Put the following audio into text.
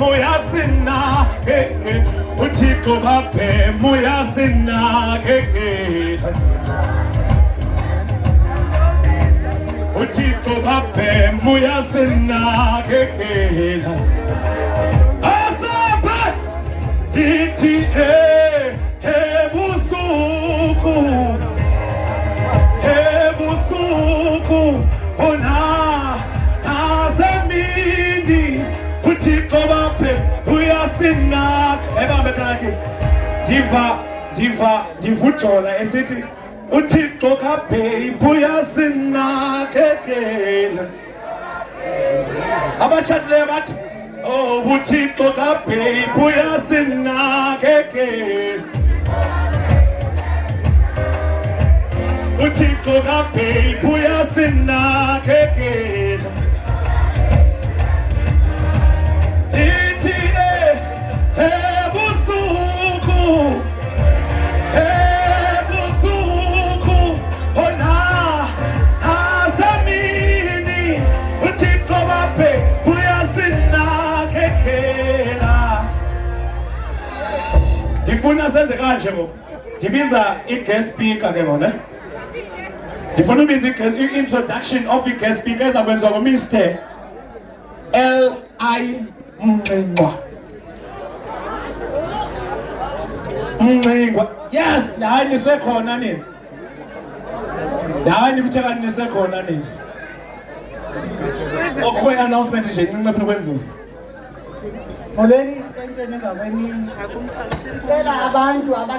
uyasina uThixo kabhemu uyasina uThixo kabhemu uyasina asapha dithi ebusuku ona azemini uThixo kabhemu uyasina divujola esithi uThixo kabhemu uyasinakekela abashadileyo bathi oh uThixo kabhemu uyasinakekela uThixo kabhemu uyasinakekela Ndifuna senze kanje ngoku ndibiza i-guest speaker ke ngone ndifuna ubiza i-introduction of i-guest speaker ezakwenziwa nguMr. L.I. Mngxingwa yes hayi nisekhona nini hayi nikuthe kanti nisekhona nini okhoya announcement nje incinci efuna ukwenziwa molweni entweni ngakwenini cela abantu